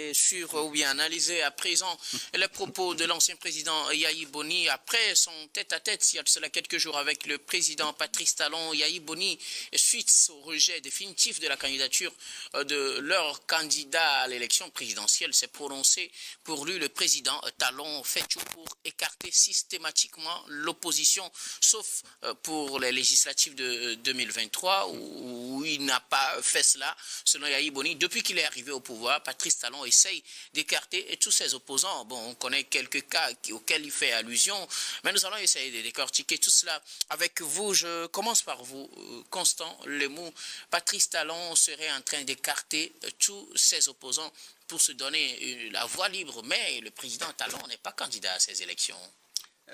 commenter sur, ou bien analyser à présent les propos de l'ancien président Yahi Boni après son tête-à-tête, il y a de cela quelques jours avec le président Patrice Talon. Yahi Boni, suite au rejet définitif de la candidature de leur candidat à l'élection présidentielle, s'est prononcé. Pour lui, le président Talon fait tout pour écarter systématiquement l'opposition, sauf pour les législatives de 2023 où il n'a pas fait cela. Selon Yahi Boni, depuis qu'il est arrivé au pouvoir, Patrice Talon essaye d'écarter tous ses opposants. Bon, on connaît quelques cas auxquels il fait allusion, mais nous allons essayer de décortiquer tout cela avec vous. Je commence par vous, Constant Lemou. Patrice Talon serait en train d'écarter tous ses opposants pour se donner la voie libre, mais le président Talon n'est pas candidat à ces élections.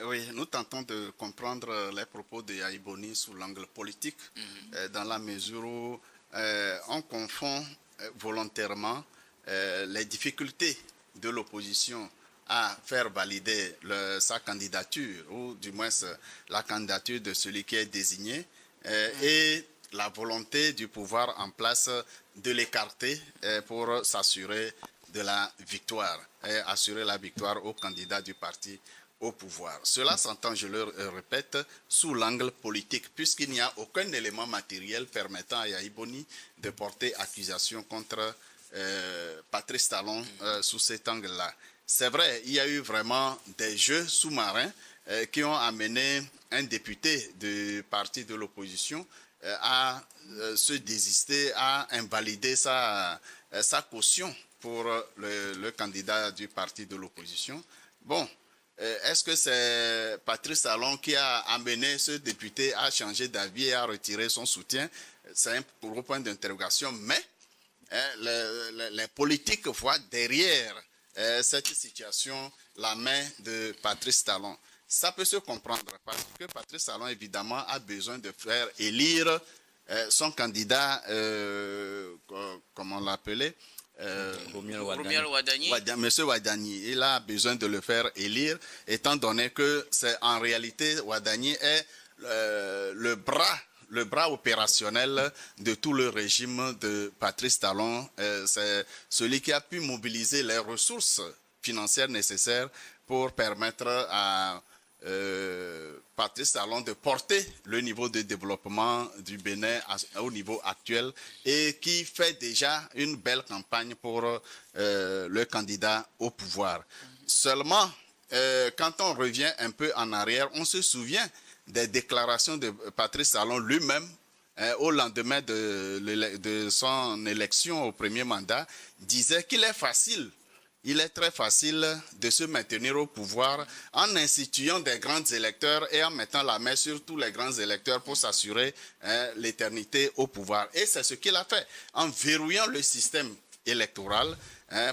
Oui, nous tentons de comprendre les propos de Yahi Boni sous l'angle politique, dans la mesure où on confond volontairement les difficultés de l'opposition à faire valider sa candidature, ou du moins la candidature de celui qui est désigné, et la volonté du pouvoir en place de l'écarter pour s'assurer de la victoire, et assurer la victoire au candidat du parti au pouvoir. Cela s'entend, je le répète, sous l'angle politique, puisqu'il n'y a aucun élément matériel permettant à Yahi Boni de porter accusation contre Patrice Talon sous cet angle-là. C'est vrai, il y a eu vraiment des jeux sous-marins qui ont amené un député du parti de l'opposition à se désister, à invalider sa caution pour le candidat du parti de l'opposition. Bon, est-ce que c'est Patrice Talon qui a amené ce député à changer d'avis et à retirer son soutien? C'est un gros point d'interrogation, mais les politiques voient derrière cette situation la main de Patrice Talon. Ça peut se comprendre parce que Patrice Talon, évidemment, a besoin de faire élire son candidat, comment on l'appelait, Romuald Wadani. Monsieur Wadani, il a besoin de le faire élire, étant donné que c'est en réalité Wadani est le bras opérationnel de tout le régime de Patrice Talon. C'est celui qui a pu mobiliser les ressources financières nécessaires pour permettre à Patrice Talon de porter le niveau de développement du Bénin au niveau actuel et qui fait déjà une belle campagne pour le candidat au pouvoir. Seulement, quand on revient un peu en arrière, on se souvient des déclarations de Patrice Talon lui-même au lendemain de son élection au premier mandat, disait qu'il est facile. Il est très facile de se maintenir au pouvoir en instituant des grands électeurs et en mettant la main sur tous les grands électeurs pour s'assurer l'éternité au pouvoir. Et c'est ce qu'il a fait en verrouillant le système électoral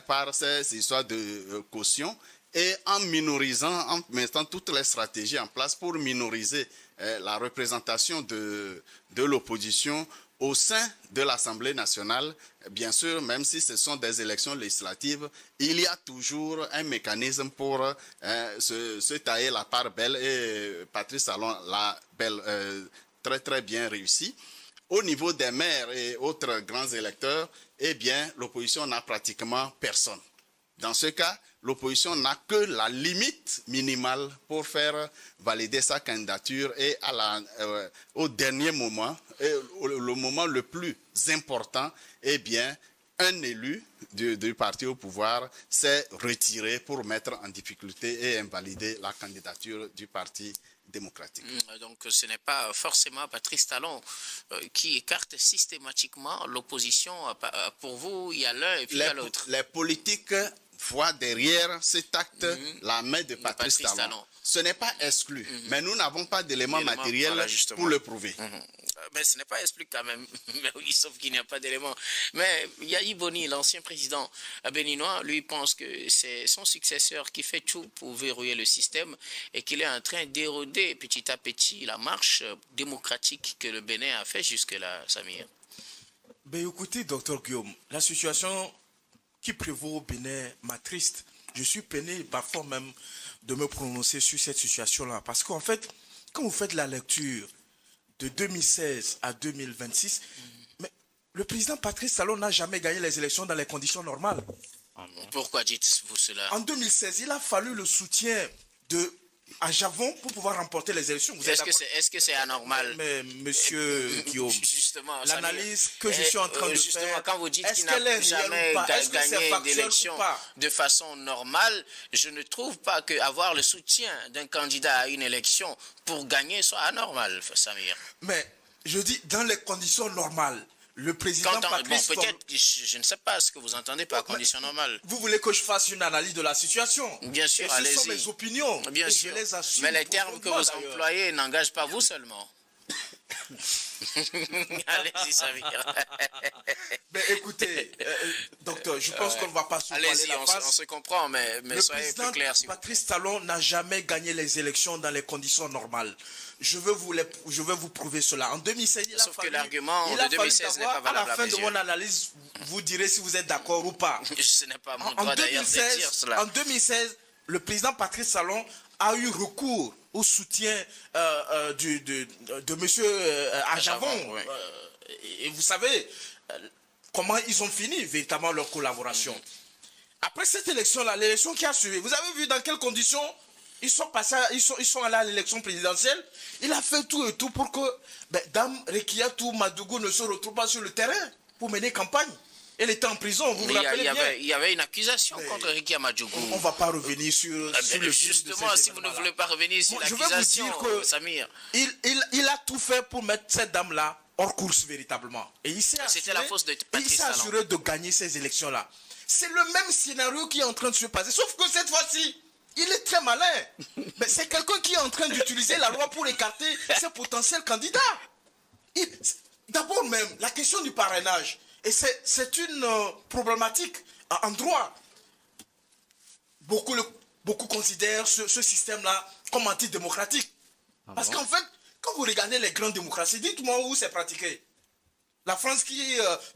par ces histoires de caution et en minorisant, en mettant toutes les stratégies en place pour minoriser la représentation de l'opposition au sein de l'Assemblée nationale. Bien sûr, même si ce sont des élections législatives, il y a toujours un mécanisme pour se tailler la part belle et Patrice Talon l'a très très bien réussi. Au niveau des maires et autres grands électeurs, eh bien, l'opposition n'a pratiquement personne. Dans ce cas, l'opposition n'a que la limite minimale pour faire valider sa candidature et au dernier moment, le moment le plus important, eh bien, un élu du parti au pouvoir s'est retiré pour mettre en difficulté et invalider la candidature du parti démocratique. Donc ce n'est pas forcément Patrice Talon qui écarte systématiquement l'opposition. Pour vous, il y a l'un et puis il y a l'autre. Les politiques voient derrière cet acte la main de Patrice Talon. Ce n'est pas exclu, mais nous n'avons pas d'éléments matériels pour le prouver. Mais ce n'est pas exclu quand même, mais oui, sauf qu'il n'y a pas d'éléments. Mais Yahi Boni, l'ancien président béninois, lui pense que c'est son successeur qui fait tout pour verrouiller le système et qu'il est en train d'éroder petit à petit la marche démocratique que le Bénin a fait jusque-là, Samir. Ben écoutez, docteur Guillaume, la situation qui prévaut au Bénin m'attriste. Je suis peiné parfois même de me prononcer sur cette situation-là. Parce qu'en fait, quand vous faites la lecture de 2016 à 2026, mais le président Patrice Talon n'a jamais gagné les élections dans les conditions normales. Pourquoi dites-vous cela? En 2016, il a fallu le soutien à Javon pour pouvoir remporter les élections. Est-ce que c'est anormal? Mais monsieur Guillaume, justement, l'analyse que je suis en train de faire, quand vous dites qu'il n'a jamais gagné d'élection de façon normale, je ne trouve pas qu'avoir le soutien d'un candidat à une élection pour gagner soit anormal, Samir. Mais je dis dans les conditions normales. Le président Patrice Talon... peut-être, je ne sais pas ce que vous entendez par conditions normales. Vous voulez que je fasse une analyse de la situation? Bien sûr, allez-y. Ce sont mes opinions. Bien sûr. Je les assume. Mais les termes que vous employez n'engagent pas vous seulement. Allez-y, Samir. Mais écoutez, docteur, je pense qu'on ne va pas se voiler la face. On se comprend, mais soyez plus clair. Le président Patrice Talon n'a jamais gagné les élections dans les conditions normales. Je veux vous prouver cela. En 2016, sauf que l'argument de 2016 n'est pas valable. À la fin de mon analyse, vous direz si vous êtes d'accord ou pas. Ce n'est pas mon droit d'ailleurs de dire cela. En 2016, le président Patrice Talon a eu recours au soutien de monsieur Ajavon. Oui. Et vous savez comment ils ont fini véritablement leur collaboration. Après cette élection-là, l'élection qui a suivi, vous avez vu dans quelles conditions ils sont allés à l'élection présidentielle. Il a fait tout et tout pour que Dame Rekiatou Madougou ne se retrouve pas sur le terrain pour mener campagne. Elle était en prison, vous vous rappelez bien. Il y avait une accusation contre Rekia Madougou. On ne va pas revenir sur le justement, si vous ne voulez pas revenir sur l'accusation, Samir. Il a tout fait pour mettre cette dame-là hors course véritablement. Et il s'est assuré de gagner ces élections-là. C'est le même scénario qui est en train de se passer, sauf que cette fois-ci, il est très malin. Mais c'est quelqu'un qui est en train d'utiliser la loi pour écarter ses potentiels candidats. D'abord même, la question du parrainage. Et c'est une problématique en droit. Beaucoup considèrent ce système-là comme antidémocratique. Parce qu'en fait, quand vous regardez les grandes démocraties, dites-moi où c'est pratiqué. La France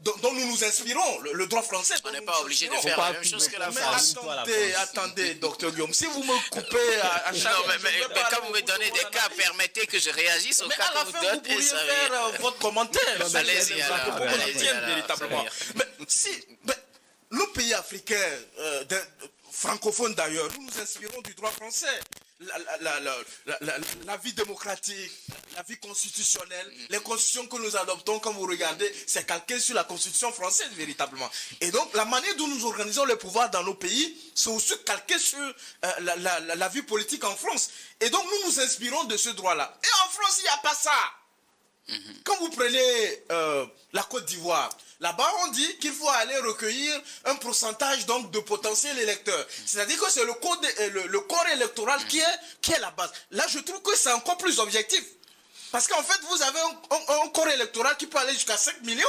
dont nous nous inspirons, le droit français. On n'est pas obligé de faire la même chose que la France. Mais attendez, docteur Guillaume, si vous me coupez à chaque... Non, mais quand vous me donnez des cas, permettez que je réagisse aux cas que vous donnez. Vous pourriez faire votre commentaire. Allez-y, véritablement. Mais si nos pays africains, francophones d'ailleurs, nous nous inspirons du droit français. La vie démocratique, la vie constitutionnelle, les constitutions que nous adoptons, quand vous regardez, c'est calqué sur la constitution française véritablement. Et donc la manière dont nous organisons les pouvoirs dans nos pays, c'est aussi calqué sur la vie politique en France. Et donc nous nous inspirons de ce droit-là. Et en France, il n'y a pas ça. Quand vous prenez la Côte d'Ivoire, là-bas, on dit qu'il faut aller recueillir un pourcentage donc, de potentiels électeurs. C'est-à-dire que c'est le corps électoral qui est la base. Là, je trouve que c'est encore plus objectif. Parce qu'en fait, vous avez un corps électoral qui peut aller jusqu'à 5 millions.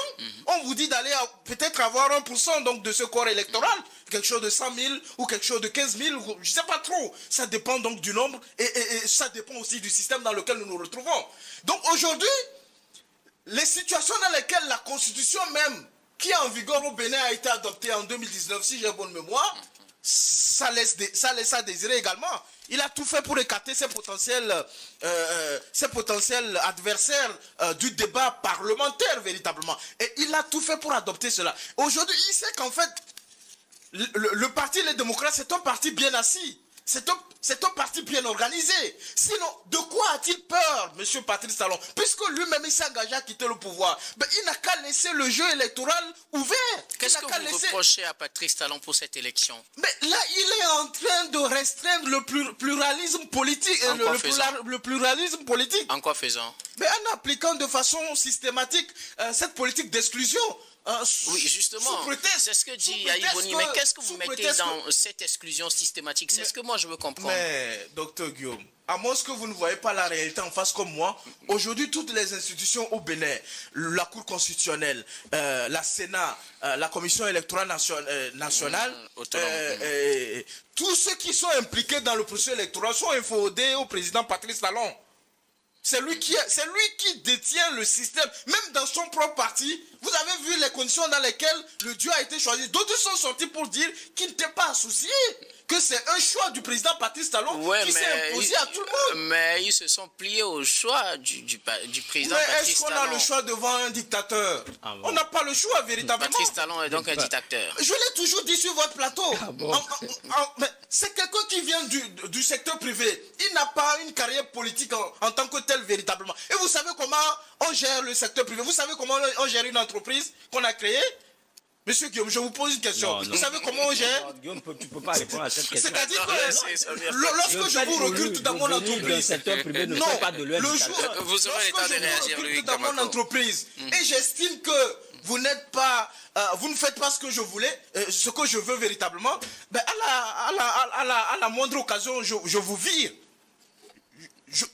On vous dit d'aller peut-être avoir 1% donc, de ce corps électoral. Quelque chose de 100 000 ou quelque chose de 15 000. Je ne sais pas trop. Ça dépend donc du nombre et ça dépend aussi du système dans lequel nous nous retrouvons. Donc aujourd'hui, les situations dans lesquelles la constitution même, qui est en vigueur au Bénin, a été adoptée en 2019, si j'ai bonne mémoire, ça laisse à désirer également. Il a tout fait pour écarter ses potentiels adversaires du débat parlementaire, véritablement. Et il a tout fait pour adopter cela. Aujourd'hui, il sait qu'en fait, le parti Les Démocrates, c'est un parti bien assis. C'est un parti bien organisé. Sinon, de quoi a-t-il peur, M. Patrice Talon? Puisque lui-même, il s'est engagé à quitter le pouvoir. Ben, il n'a qu'à laisser le jeu électoral ouvert. Qu'est-ce que vous reprochez à Patrice Talon pour cette élection? Mais là, il est en train de restreindre le pluralisme politique. Le pluralisme politique. En quoi faisant? Mais en appliquant de façon systématique cette politique d'exclusion. Oui, justement, c'est ce que dit Yayi Boni. Mais qu'est-ce que vous mettez dans cette exclusion systématique? C'est ce que moi je veux comprendre. Mais, docteur Guillaume, à moins que vous ne voyez pas la réalité en face comme moi, aujourd'hui, toutes les institutions au Bénin, la Cour constitutionnelle, la Sénat, la Commission électorale nationale, tous ceux qui sont impliqués dans le processus électoral sont inféodés au président Patrice Talon. C'est lui qui détient le système. Même dans son propre parti, vous avez vu les conditions dans lesquelles le duo a été choisi. D'autres sont sortis pour dire qu'ils n'étaient pas associés. Que c'est un choix du président Patrice Talon qui s'est imposé à tout le monde. Mais ils se sont pliés au choix du président mais Patrice Talon. Est-ce qu'on a le choix devant un dictateur? On n'a pas le choix véritablement. Patrice Talon est donc un dictateur. Je l'ai toujours dit sur votre plateau. C'est quelqu'un qui vient du secteur privé. Il n'a pas une carrière politique en tant que tel véritablement. Et vous savez comment on gère le secteur privé? Vous savez comment on gère une entreprise qu'on a créée? Monsieur Guillaume, je vous pose une question. Vous savez comment on gère? Guillaume, tu ne peux pas répondre à cette question. C'est-à-dire que lorsque je vous recrute dans mon entreprise, vous aurez le temps de réagir, Louis dans mon entreprise, et j'estime que vous n'êtes pas, vous ne faites pas ce que je voulais, ce que je veux véritablement, ben à la moindre occasion, je vous vire.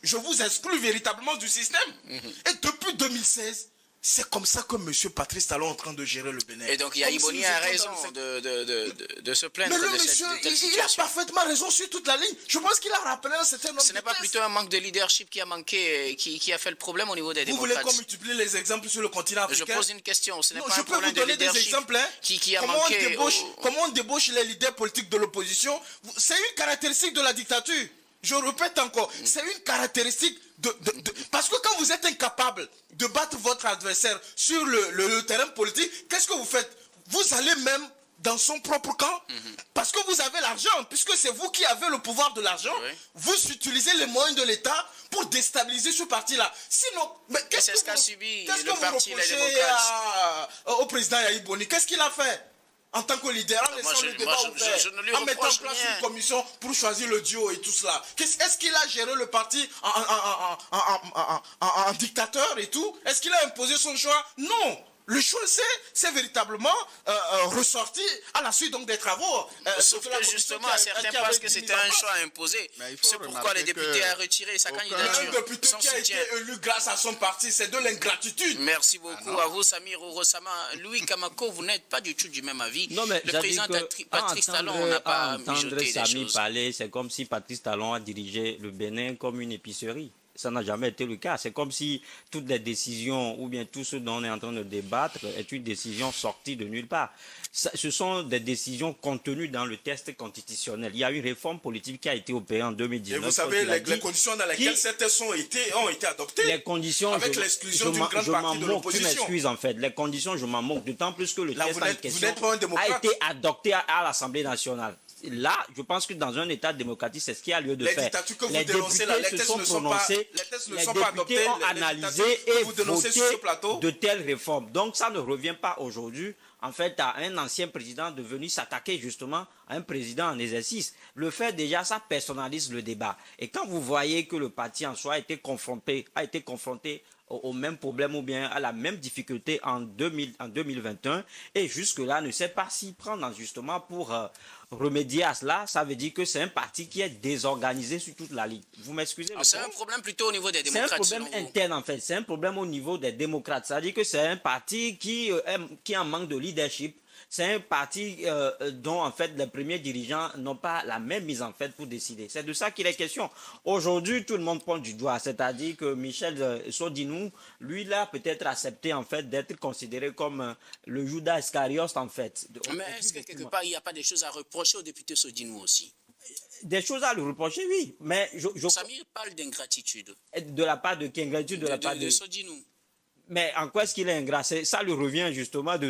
Je vous exclue véritablement du système. Et depuis 2016, c'est comme ça que M. Patrice Talon est en train de gérer le Bénin. Et donc Yayi Boni a raison de se plaindre de cette situation. Il a parfaitement raison sur toute la ligne. Je pense qu'il a rappelé un certain nombre de Ce n'est pas plutôt un manque de leadership qui a manqué, qui a fait le problème au niveau des démocrates? Vous voulez qu'on multiplie les exemples sur le continent africain? Je pose une question. Ce n'est pas je un peux problème vous donner de leadership des exemples, qui a manqué. Comment on débauche les leaders politiques de l'opposition? C'est une caractéristique de la dictature. Je répète encore, c'est une caractéristique parce que quand vous êtes incapable de battre votre adversaire sur le terrain politique, qu'est-ce que vous faites? Vous allez même dans son propre camp, parce que vous avez l'argent, puisque c'est vous qui avez le pouvoir de l'argent, vous utilisez les moyens de l'État pour déstabiliser ce parti-là. Sinon, mais qu'est-ce que vous reprochez au président Yayi Boni? Qu'est-ce qu'il a fait en tant que leader, en laissant le débat ouvert, en mettant en place une commission pour choisir le duo et tout cela? Est-ce qu'il a géré le parti en dictateur et tout? Est-ce qu'il a imposé son choix? Non. Le choix, c'est véritablement ressorti à la suite donc des travaux. Sauf que justement, certains pensent que c'était un choix imposé. C'est pourquoi le député a retiré sa candidature. Un député qui a été élu grâce à son parti, c'est de l'ingratitude. Merci beaucoup à vous, Samir Orosama. Louis Kamako, vous n'êtes pas du tout du même avis. Non, mais le président Patrice Talon n'a pas mijoté des choses. Parler, c'est comme si Patrice Talon a dirigé le Bénin comme une épicerie. Ça n'a jamais été le cas. C'est comme si toutes les décisions ou bien tout ce dont on est en train de débattre est une décision sortie de nulle part. Ce sont des décisions contenues dans le texte constitutionnel. Il y a une réforme politique qui a été opérée en 2019. Et vous savez les conditions dans lesquelles ces textes ont été adoptées. Les conditions, avec l'exclusion d'une grande partie de l'opposition. Tu m'excuses en fait. Les conditions, je m'en moque. D'autant plus que le texte en question a été adopté à l'Assemblée nationale. Là, je pense que dans un État démocratique, c'est ce qu'il y a lieu de faire. Les députés se sont prononcés, les députés ont analysé et voté de telles réformes. Donc, ça ne revient pas aujourd'hui, en fait, à un ancien président de venir s'attaquer justement à un président en exercice. Le fait déjà, ça personnalise le débat. Et quand vous voyez que le parti en soi a été confronté au même problème ou bien à la même difficulté en 2021 et jusque-là ne sait pas s'y prendre justement pour remédier à cela, ça veut dire que c'est un parti qui est désorganisé sur toute la ligne. Vous m'excusez? C'est un problème plutôt au niveau des démocrates. C'est un problème interne en fait, c'est un problème au niveau des démocrates. Ça veut dire que c'est un parti qui en manque de leadership. C'est un parti dont en fait les premiers dirigeants n'ont pas la même mise en fait pour décider. C'est de ça qu'il est question. Aujourd'hui, tout le monde pointe du doigt, c'est-à-dire que Michel Sodinou, lui, il a peut-être accepté en fait d'être considéré comme le Judas Iscariote en fait. Mais est-ce que quelque part il n'y a pas des choses à reprocher au député Sodinou aussi? Des choses à lui reprocher, oui. Mais Samir parle d'ingratitude. De la part de qui? Ingratitude de la part de Sodinou. Mais en quoi est-ce qu'il est ingrat? Ça lui revient justement de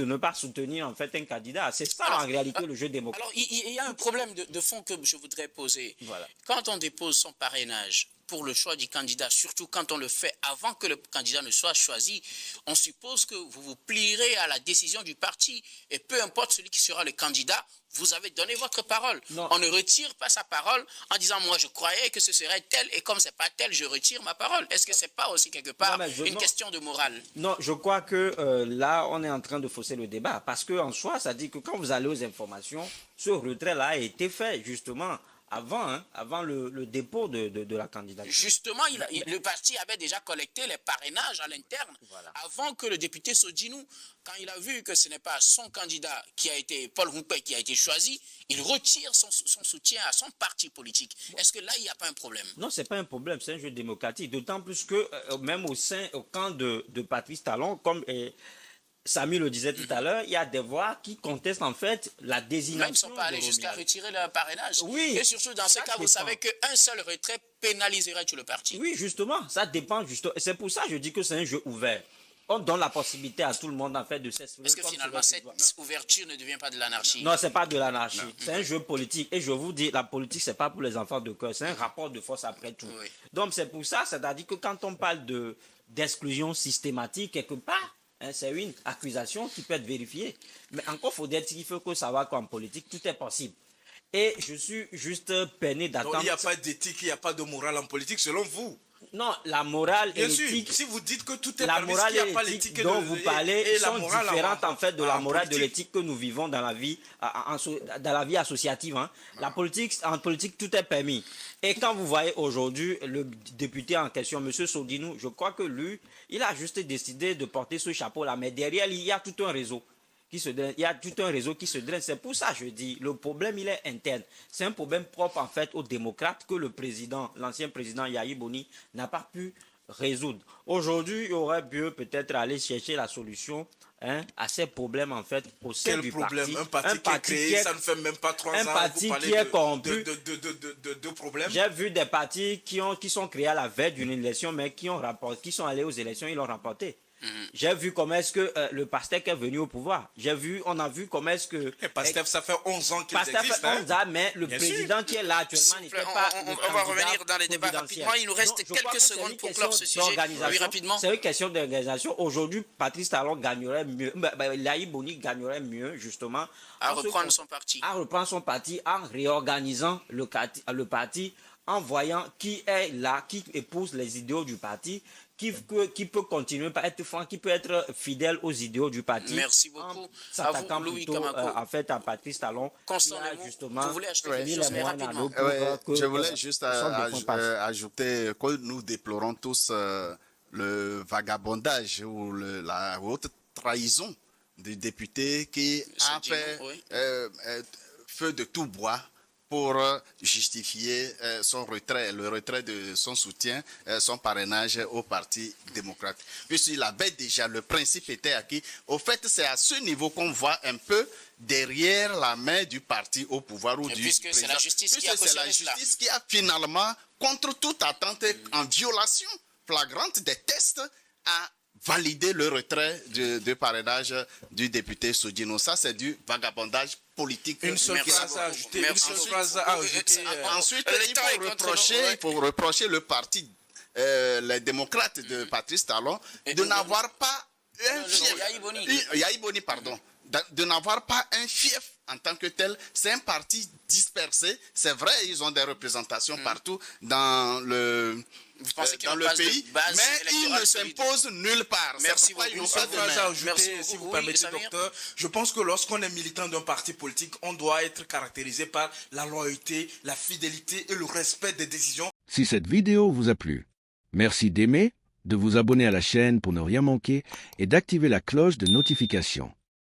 ne pas soutenir en fait un candidat. C'est ça en réalité le jeu démocratique. Alors il y a un problème de fond que je voudrais poser. Voilà. Quand on dépose son parrainage pour le choix du candidat, surtout quand on le fait avant que le candidat ne soit choisi, on suppose que vous vous plierez à la décision du parti et peu importe celui qui sera le candidat, vous avez donné votre parole. Non. On ne retire pas sa parole en disant moi je croyais que ce serait tel et comme c'est pas tel, je retire ma parole. Est-ce que c'est pas aussi quelque part une question de morale? Non, je crois que là on est en train de fausser le débat parce que en soi ça dit que quand vous allez aux informations, ce retrait-là a été fait justement avant le dépôt de la candidature. Justement, le parti avait déjà collecté les parrainages à l'interne avant que le député Sodjinou, quand il a vu que ce n'est pas son candidat qui a été, Paul Roupé, qui a été choisi, il retire son soutien à son parti politique. Est-ce que là, il n'y a pas un problème? Non, ce n'est pas un problème, c'est un jeu démocratique. D'autant plus que même au camp de Patrice Talon, comme Samy le disait tout à l'heure, il y a des voix qui contestent en fait la désignation. Ils ne sont pas allés jusqu'à retirer le parrainage. Oui. Et surtout, dans ce cas, vous savez qu'un seul retrait pénaliserait tout le parti. Oui, justement, ça dépend. C'est pour ça que je dis que c'est un jeu ouvert. On donne la possibilité à tout le monde en fait de s'exprimer. Est-ce que finalement cette ouverture ne devient pas de l'anarchie? Non, c'est pas de l'anarchie. C'est un jeu politique. Et je vous dis, la politique, c'est pas pour les enfants de cœur. C'est un rapport de force après tout. Oui. Donc c'est pour ça, c'est-à-dire que quand on parle d'exclusion systématique, quelque part, c'est une accusation qui peut être vérifiée. Mais encore faut-il faut que savoir qu'en politique, tout est possible. Et je suis juste peiné d'attendre. Il n'y a pas d'éthique, il n'y a pas de morale en politique, selon vous? Non, la morale et l'éthique. l'éthique. Si vous dites que tout est la permis, morale il n'y a et pas l'éthique l'éthique dont vous parlez sont différentes en fait de la morale de l'éthique que nous vivons dans la vie, dans la vie associative. Hein. En politique, tout est permis. Et quand vous voyez aujourd'hui le député en question, M. Sodjinou, je crois que lui, il a juste décidé de porter ce chapeau-là. Mais derrière, il y a tout un réseau. Il y a tout un réseau qui se draine. C'est pour ça que je dis, le problème, il est interne. C'est un problème propre, en fait, aux démocrates que l'ancien président Yayi Boni n'a pas pu résoudre. Aujourd'hui, il aurait pu peut-être aller chercher la solution à ces problèmes, en fait, au sein du parti. Quel problème? Un parti qui est créé, ça ne fait même pas 3 ans. Un parti qui est corrompu. De problèmes. J'ai vu des partis qui sont créés à la veille d'une élection, mais qui sont allés aux élections, ils l'ont remporté. J'ai vu comment est-ce que le PASTEF est venu au pouvoir. On a vu comment est-ce que... PASTEF, ça fait 11 ans qu'il existe. PASTEF fait 11 ans, mais le président qui est là actuellement n'était pas... On va revenir dans les débats rapidement. Il nous reste quelques secondes pour clore ce sujet. Oui, rapidement. C'est une question d'organisation. Aujourd'hui, Patrice Talon gagnerait mieux, Yayi Boni gagnerait mieux, justement... À reprendre son parti. À reprendre son parti en réorganisant le parti, en voyant qui est là, qui épouse les idéaux du parti, qui peut continuer à être franc, qui peut être fidèle aux idéaux du parti. Merci beaucoup. S'attaquant plutôt en fait à Patrice Talon. Vous voulez acheter quelque chose rapidement. Je voulais juste ajouter que nous déplorons tous le vagabondage ou la haute trahison du député qui a fait feu de tout bois pour justifier le retrait de son soutien, son parrainage au Parti démocrate. Puisqu'il avait déjà, le principe était acquis. Au fait, c'est à ce niveau qu'on voit un peu derrière la main du parti au pouvoir ou du puisque c'est la justice qui a finalement, contre toute attente, en violation flagrante des tests, a validé le retrait de parrainage du député Sodjinou. Ça, c'est du vagabondage politique. Une seule phrase à ajouter. Ensuite, il faut reprocher le parti, les démocrates de Patrice Talon, de n'avoir pas un fief. Yayi Boni, pardon. De n'avoir pas un fief en tant que tel. C'est un parti dispersé. C'est vrai, ils ont des représentations partout dans le pays, mais ils ne s'imposent nulle part. Merci beaucoup. Une seule phrase à ajouter, si vous permettez, docteur. Je pense que lorsqu'on est militant d'un parti politique, on doit être caractérisé par la loyauté, la fidélité et le respect des décisions. Si cette vidéo vous a plu, merci d'aimer, de vous abonner à la chaîne pour ne rien manquer et d'activer la cloche de notification.